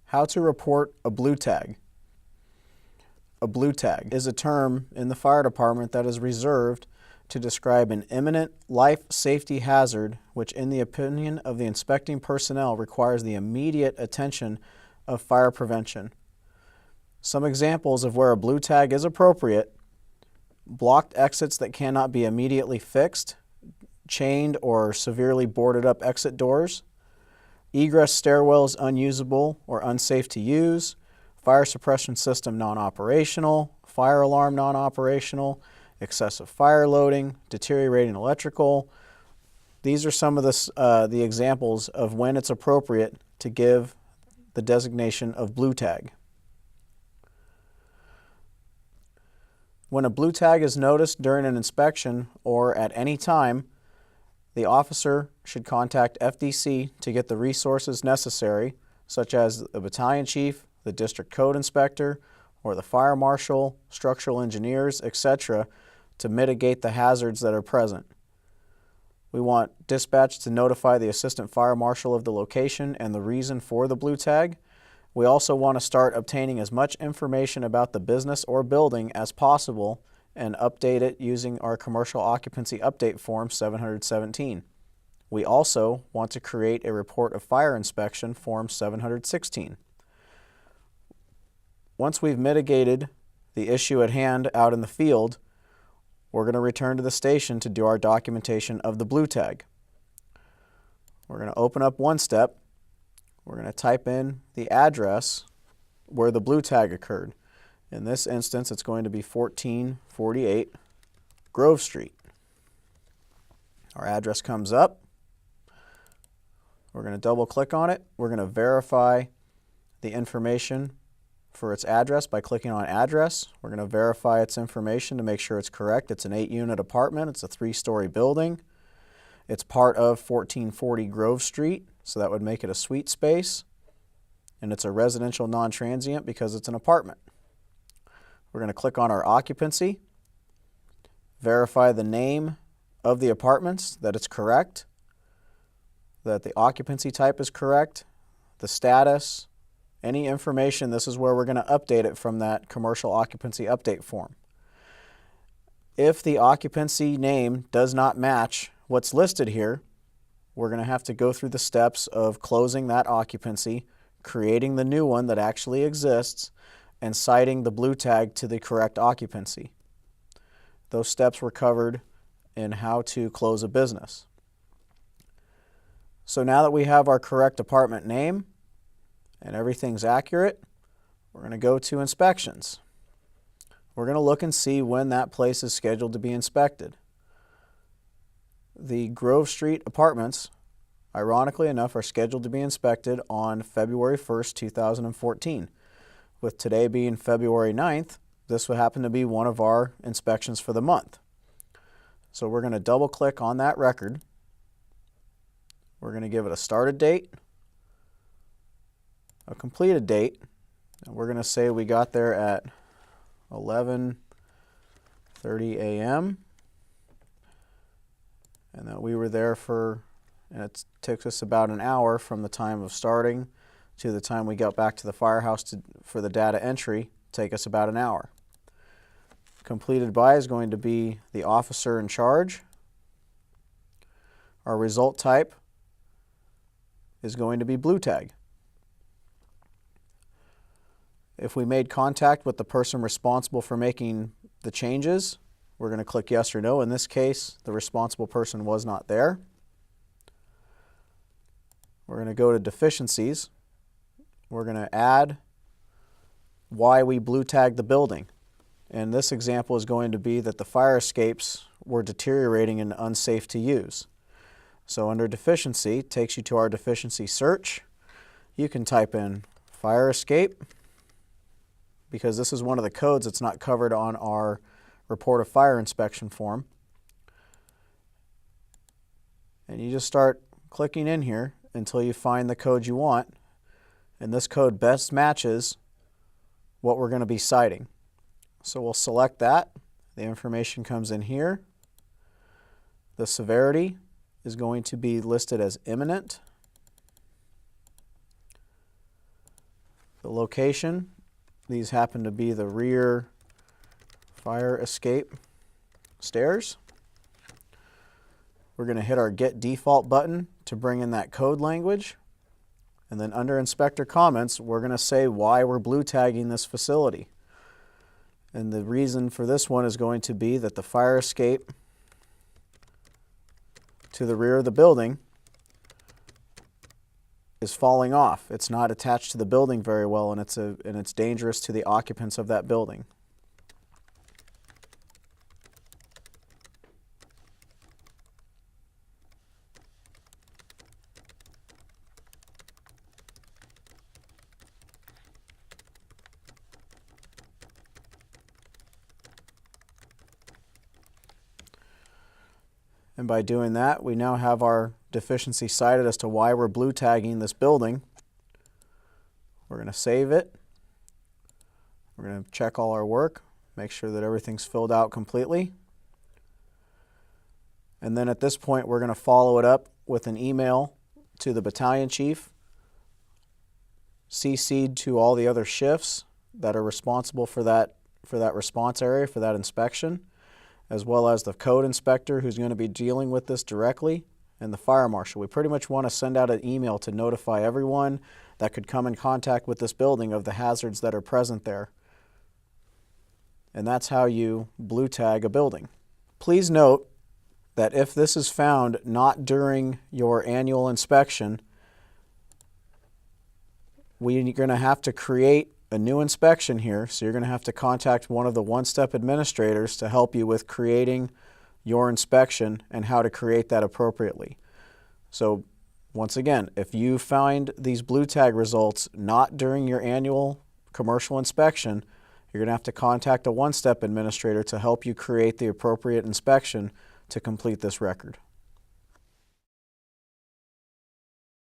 How to report a blue tag. A blue tag is a term in the fire department that is reserved to describe an imminent life safety hazard which, in the opinion of the inspecting personnel, requires the immediate attention of fire prevention. Some examples of where a blue tag is appropriate: blocked exits that cannot be immediately fixed, chained or severely boarded up exit doors, egress stairwells unusable or unsafe to use, fire suppression system non-operational, fire alarm non-operational, excessive fire loading, deteriorating electrical. These are some of the examples of when it's appropriate to give the designation of blue tag. When a blue tag is noticed during an inspection or at any time, the officer should contact FDC to get the resources necessary, such as the battalion chief, the district code inspector, or the fire marshal, structural engineers, etc., to mitigate the hazards that are present. We want dispatch to notify the assistant fire marshal of the location and the reason for the blue tag. We also want to start obtaining as much information about the business or building as possible and update it using our commercial occupancy update form 717. We also want to create a report of fire inspection form 716. Once we've mitigated the issue at hand out in the field, we're going to return to the station to do our documentation of the blue tag. We're going to open up one step. We're going to type in the address where the blue tag occurred. In this instance, it's going to be 1448 Grove Street. Our address comes up. We're going to double click on it. We're going to verify the information for its address by clicking on address. We're going to verify its information to make sure it's correct. It's an 8-unit apartment. It's a 3-story building. It's part of 1440 Grove Street, so that would make it a suite space. And it's a residential non-transient because it's an apartment. We're going to click on our occupancy, verify the name of the apartments, that it's correct, that the occupancy type is correct, the status, any information. This is where we're going to update it from that commercial occupancy update form. If the occupancy name does not match what's listed here, we're going to have to go through the steps of closing that occupancy, creating the new one that actually exists, and citing the blue tag to the correct occupancy. Those steps were covered in how to close a business. So now that we have our correct apartment name and everything's accurate, we're going to go to inspections. We're going to look and see when that place is scheduled to be inspected. The Grove Street apartments, ironically enough, are scheduled to be inspected on February 1st, 2014. With today being February 9th, this would happen to be one of our inspections for the month. So we're going to double click on that record. We're going to give it a started date, a completed date, and we're going to say we got there at 11:30 a.m. and that we were there and it took us about an hour from the time of starting to the time we got back to the firehouse for the data entry. Take us about an hour. Completed by is going to be the officer in charge. Our result type is going to be blue tag. If we made contact with the person responsible for making the changes, we're going to click yes or no. In this case, the responsible person was not there. We're going to go to deficiencies. We're going to add why we blue tagged the building. And this example is going to be that the fire escapes were deteriorating and unsafe to use. So under deficiency, it takes you to our deficiency search. You can type in fire escape, because this is one of the codes that's not covered on our report of fire inspection form. And you just start clicking in here until you find the code you want. And this code best matches what we're going to be citing. So we'll select that. The information comes in here. The severity is going to be listed as imminent. The location, these happen to be the rear fire escape stairs. We're going to hit our Get Default button to bring in that code language. And then under Inspector Comments, we're going to say why we're blue tagging this facility. And the reason for this one is going to be that the fire escape to the rear of the building is falling off. It's not attached to the building very well, and it's dangerous to the occupants of that building. And by doing that, we now have our deficiency cited as to why we're blue tagging this building. We're going to save it. We're going to check all our work, make sure that everything's filled out completely. And then at this point, we're going to follow it up with an email to the battalion chief, CC'd to all the other shifts that are responsible for that response area, for that inspection, as well as the code inspector who's going to be dealing with this directly, and the fire marshal. We pretty much want to send out an email to notify everyone that could come in contact with this building of the hazards that are present there. And that's how you blue tag a building. Please note that if this is found not during your annual inspection, we're going to have to create a new inspection here, so you're going to have to contact one of the one-step administrators to help you with creating your inspection and how to create that appropriately. So once again, if you find these blue tag results not during your annual commercial inspection, you're going to have to contact a one-step administrator to help you create the appropriate inspection to complete this record.